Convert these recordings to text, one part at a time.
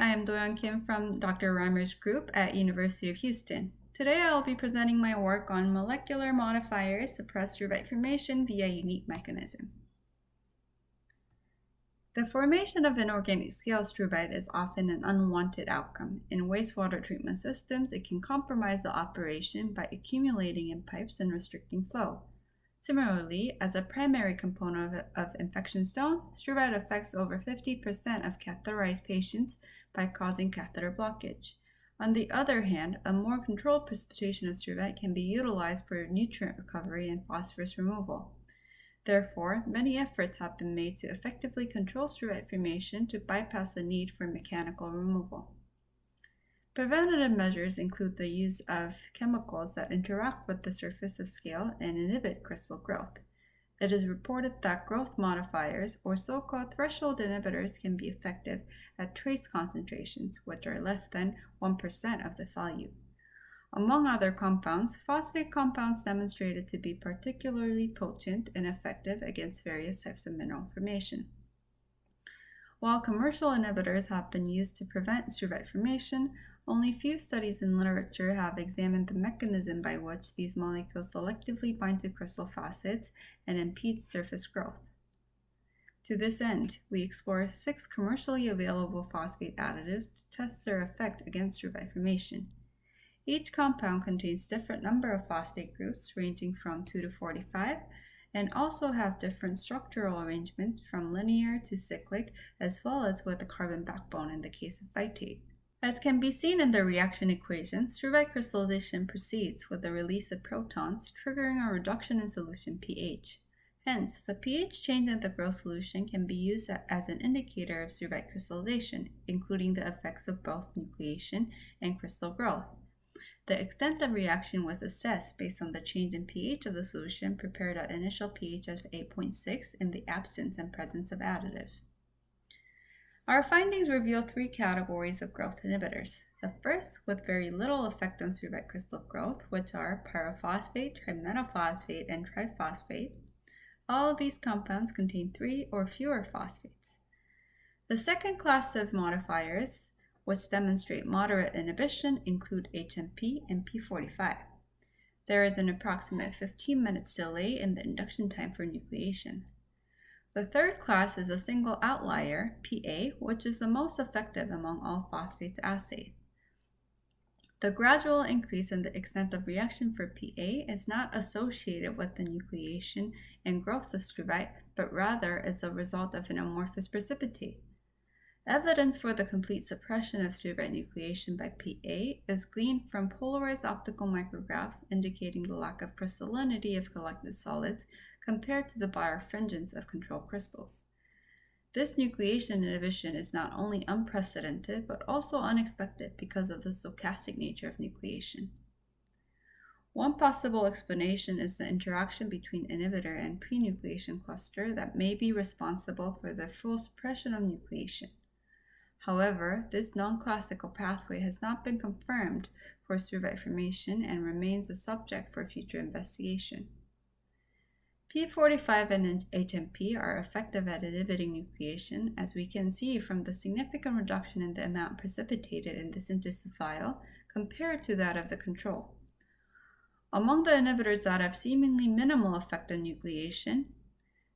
I am Doyoung from Dr. Reimer's group at University of Houston. Today I will be presenting my work on molecular modifiers suppress struvite formation via unique mechanism. The formation of inorganic scale struvite is often an unwanted outcome. In wastewater treatment systems, it can compromise the operation by accumulating in pipes and restricting flow. Similarly, as a primary component of infection zone, struvite affects over 50% of catheterized patients by causing catheter blockage. On the other hand, a more controlled precipitation of struvite can be utilized for nutrient recovery and phosphorus removal. Therefore, many efforts have been made to effectively control struvite formation to bypass the need for mechanical removal. Preventative measures include the use of chemicals that interact with the surface of scale and inhibit crystal growth. It is reported that growth modifiers, or so-called threshold inhibitors, can be effective at trace concentrations, which are less than 1% of the solute. Among other compounds, phosphate compounds demonstrated to be particularly potent and effective against various types of mineral formation. While commercial inhibitors have been used to prevent struvite formation, only few studies in literature have examined the mechanism by which these molecules selectively bind to crystal facets and impede surface growth. To this end, we explore 6 commercially available phosphate additives to test their effect against struvite formation. Each compound contains different number of phosphate groups ranging from 2 to 45 and also have different structural arrangements from linear to cyclic, as well as with a carbon backbone in the case of phytate. As can be seen in the reaction equation, struvite crystallization proceeds with the release of protons, triggering a reduction in solution pH. Hence, the pH change in the growth solution can be used as an indicator of struvite crystallization, including the effects of both nucleation and crystal growth. The extent of reaction was assessed based on the change in pH of the solution prepared at initial pH of 8.6 in the absence and presence of additive. Our findings reveal 3 categories of growth inhibitors. The first, with very little effect on struvite crystal growth, which are pyrophosphate, trimetaphosphate, and triphosphate. All of these compounds contain 3 or fewer phosphates. The second class of modifiers, which demonstrate moderate inhibition, include HMP and P45. There is an approximate 15 minutes delay in the induction time for nucleation. The third class is a single outlier, PA, which is the most effective among all phosphates assayed. The gradual increase in the extent of reaction for PA is not associated with the nucleation and growth of struvite, but rather is a result of an amorphous precipitate. Evidence for the complete suppression of struvite nucleation by PA is gleaned from polarized optical micrographs indicating the lack of crystallinity of collected solids compared to the birefringence of control crystals. This nucleation inhibition is not only unprecedented but also unexpected because of the stochastic nature of nucleation. One possible explanation is the interaction between inhibitor and pre-nucleation cluster that may be responsible for the full suppression of nucleation. However, this non-classical pathway has not been confirmed for struvite formation and remains a subject for future investigation. P45 and HMP are effective at inhibiting nucleation, as we can see from the significant reduction in the amount precipitated in the synthesis file compared to that of the control. Among the inhibitors that have seemingly minimal effect on nucleation,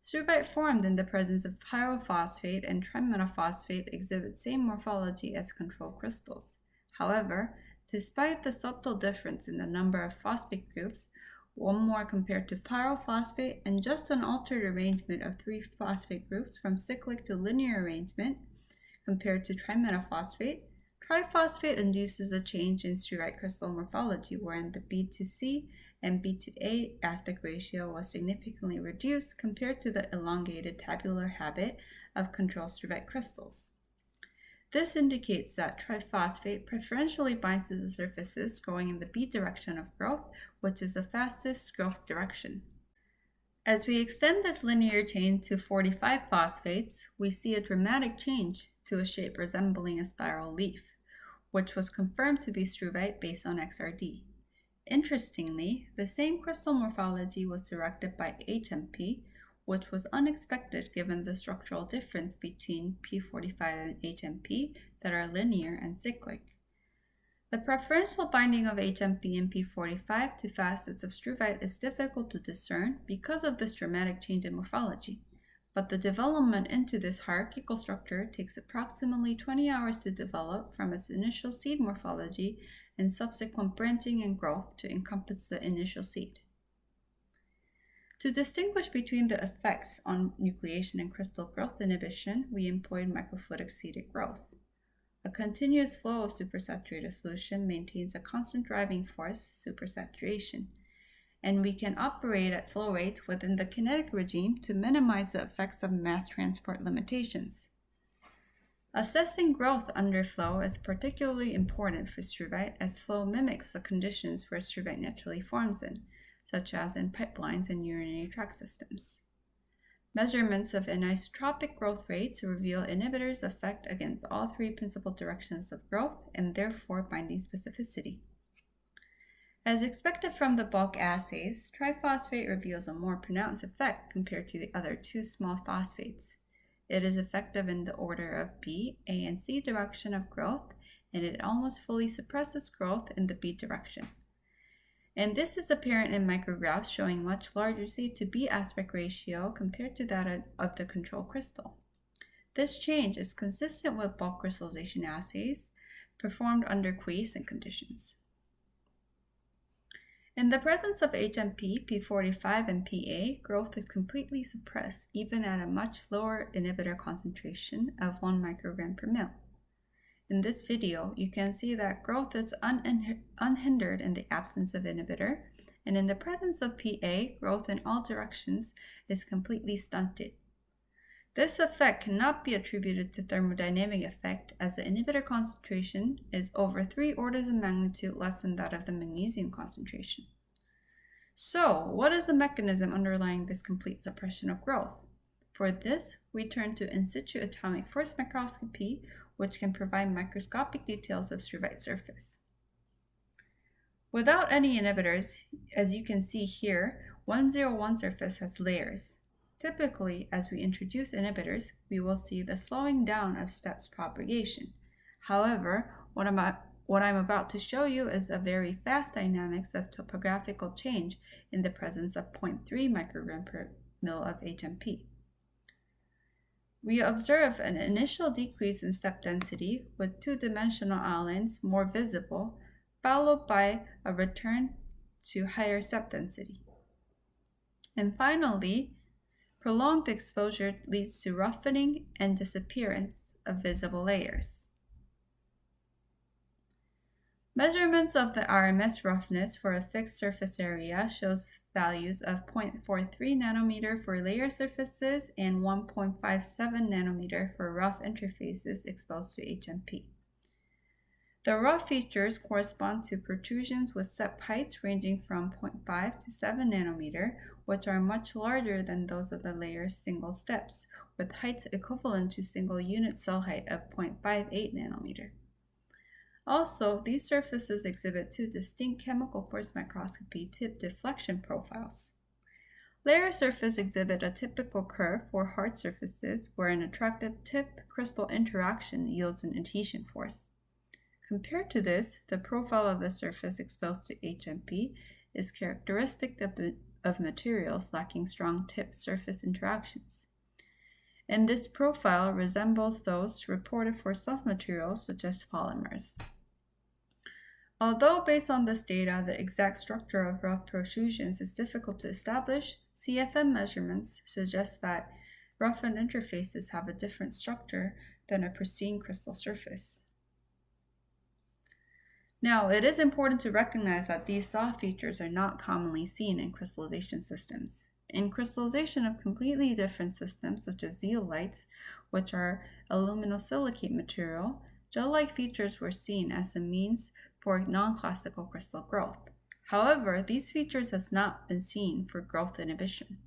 struvite formed in the presence of pyrophosphate and trimetaphosphate exhibit same morphology as control crystals. However, despite the subtle difference in the number of phosphate groups, one more compared to pyrophosphate, and just an altered arrangement of 3 phosphate groups from cyclic to linear arrangement compared to trimetaphosphate, triphosphate induces a change in struvite crystal morphology wherein the B to C and B to A aspect ratio was significantly reduced compared to the elongated tabular habit of control struvite crystals. This indicates that triphosphate preferentially binds to the surfaces going in the B direction of growth, which is the fastest growth direction. As we extend this linear chain to 45 phosphates, we see a dramatic change to a shape resembling a spiral leaf, which was confirmed to be struvite based on XRD. Interestingly, the same crystal morphology was directed by HMP, which was unexpected given the structural difference between P45 and HMP that are linear and cyclic. The preferential binding of HMP and P45 to facets of struvite is difficult to discern because of this dramatic change in morphology, but the development into this hierarchical structure takes approximately 20 hours to develop from its initial seed morphology and subsequent branching and growth to encompass the initial seed. To distinguish between the effects on nucleation and crystal growth inhibition, we employed microfluidic seeded growth. A continuous flow of supersaturated solution maintains a constant driving force, supersaturation, and we can operate at flow rates within the kinetic regime to minimize the effects of mass transport limitations. Assessing growth under flow is particularly important for struvite as flow mimics the conditions where struvite naturally forms in, such as in pipelines and urinary tract systems. Measurements of anisotropic growth rates reveal inhibitors' effect against all three principal directions of growth and therefore binding specificity. As expected from the bulk assays, triphosphate reveals a more pronounced effect compared to the other two small phosphates. It is effective in the order of B, A, and C direction of growth, and it almost fully suppresses growth in the B direction. And this is apparent in micrographs showing much larger C to B aspect ratio compared to that of the control crystal. This change is consistent with bulk crystallization assays performed under quiescent conditions. In the presence of HMP, P45, and PA, growth is completely suppressed even at a much lower inhibitor concentration of 1 microgram per ml. In this video, you can see that growth is unhindered in the absence of inhibitor, and in the presence of PA, growth in all directions is completely stunted. This effect cannot be attributed to thermodynamic effect as the inhibitor concentration is over 3 orders of magnitude less than that of the magnesium concentration. So, what is the mechanism underlying this complete suppression of growth? For this, we turn to in situ atomic force microscopy, which can provide microscopic details of struvite surface. Without any inhibitors, as you can see here, 101 surface has layers. Typically, as we introduce inhibitors, we will see the slowing down of steps propagation. However, what I'm about to show you is a very fast dynamics of topographical change in the presence of 0.3 microgram per mil of HMP. We observe an initial decrease in step density with two-dimensional outlines more visible, followed by a return to higher step density. And finally, prolonged exposure leads to roughening and disappearance of visible layers. Measurements of the RMS roughness for a fixed surface area shows values of 0.43 nanometer for layer surfaces and 1.57 nanometer for rough interfaces exposed to HMP. The rough features correspond to protrusions with step heights ranging from 0.5 to 7 nanometer, which are much larger than those of the layer's single steps, with heights equivalent to single unit cell height of 0.58 nanometer. Also, these surfaces exhibit two distinct chemical force microscopy tip deflection profiles. Layer surface exhibit a typical curve for hard surfaces where an attractive tip-crystal interaction yields an adhesion force. Compared to this, the profile of the surface exposed to HMP is characteristic of materials lacking strong tip-surface interactions. And this profile resembles those reported for soft materials such as polymers. Although based on this data, the exact structure of rough protrusions is difficult to establish, CFM measurements suggest that roughened interfaces have a different structure than a pristine crystal surface. Now, it is important to recognize that these soft features are not commonly seen in crystallization systems. In crystallization of completely different systems, such as zeolites, which are aluminosilicate material, gel-like features were seen as a means for non-classical crystal growth. However, these features have not been seen for growth inhibition.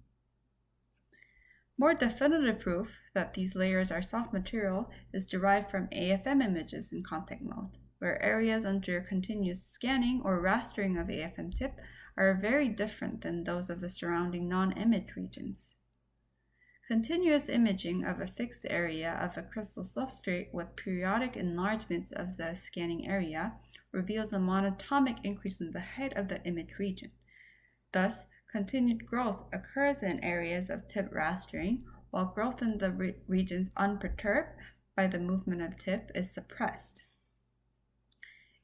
More definitive proof that these layers are soft material is derived from AFM images in contact mode, where areas under continuous scanning or rastering of AFM tip are very different than those of the surrounding non-image regions. Continuous imaging of a fixed area of a crystal substrate with periodic enlargements of the scanning area reveals a monatomic increase in the height of the image region. Thus, continued growth occurs in areas of tip rastering, while growth in the regions unperturbed by the movement of tip is suppressed.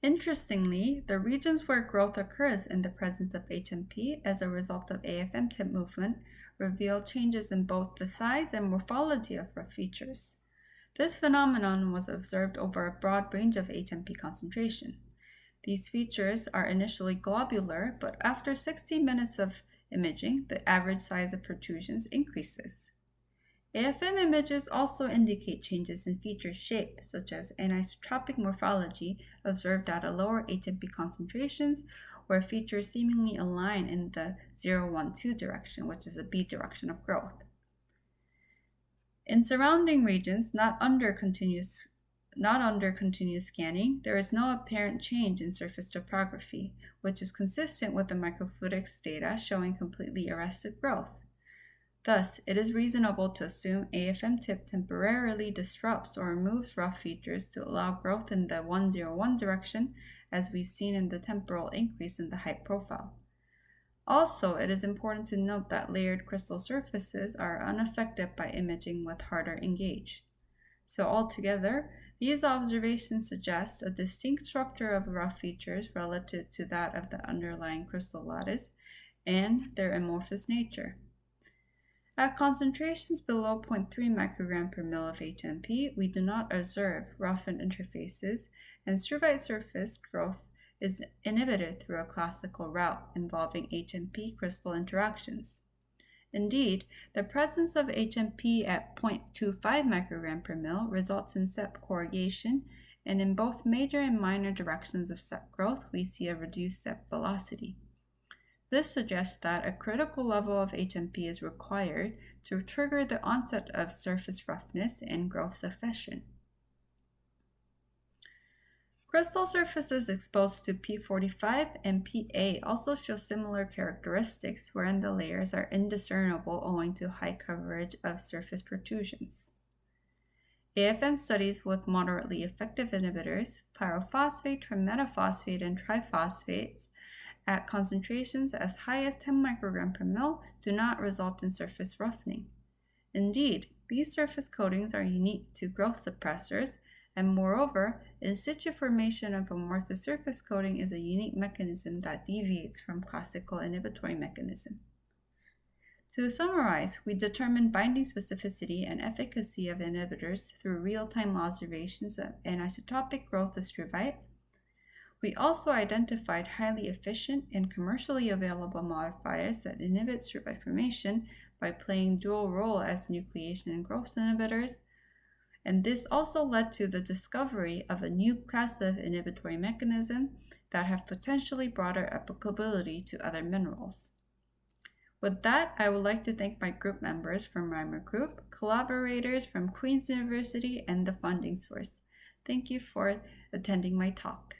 Interestingly, the regions where growth occurs in the presence of HMP as a result of AFM tip movement reveal changes in both the size and morphology of rough features. This phenomenon was observed over a broad range of HMP concentration. These features are initially globular, but after 60 minutes of imaging, the average size of protrusions increases. AFM images also indicate changes in feature shape, such as anisotropic morphology observed at a lower HMP concentrations, where features seemingly align in the 012 direction, which is a B direction of growth. In surrounding regions not under continuous scanning, there is no apparent change in surface topography, which is consistent with the microfluidics data showing completely arrested growth. Thus, it is reasonable to assume AFM tip temporarily disrupts or removes rough features to allow growth in the 101 direction, as we've seen in the temporal increase in the height profile. Also, it is important to note that layered crystal surfaces are unaffected by imaging with harder engage. So altogether, these observations suggest a distinct structure of rough features relative to that of the underlying crystal lattice and their amorphous nature. At concentrations below 0.3 microgram per mil of HMP, we do not observe roughened interfaces, and struvite surface growth is inhibited through a classical route involving HMP crystal interactions. Indeed, the presence of HMP at 0.25 microgram per mil results in sep corrugation, and in both major and minor directions of sep growth, we see a reduced sep velocity. This suggests that a critical level of HMP is required to trigger the onset of surface roughness and growth succession. Crystal surfaces exposed to P45 and PA also show similar characteristics, wherein the layers are indiscernible owing to high coverage of surface protrusions. AFM studies with moderately effective inhibitors, pyrophosphate, trimetaphosphate, and triphosphates, at concentrations as high as 10 microgram per mil do not result in surface roughening. Indeed, these surface coatings are unique to growth suppressors, and moreover, in situ formation of amorphous surface coating is a unique mechanism that deviates from classical inhibitory mechanism. To summarize, we determined binding specificity and efficacy of inhibitors through real-time observations of anisotropic growth of struvite. We also identified highly efficient and commercially available modifiers that inhibit struvite formation by playing dual role as nucleation and growth inhibitors, and this also led to the discovery of a new class of inhibitory mechanism that have potentially broader applicability to other minerals. With that, I would like to thank my group members from Reimer Group, collaborators from Queen's University, and the funding source. Thank you for attending my talk.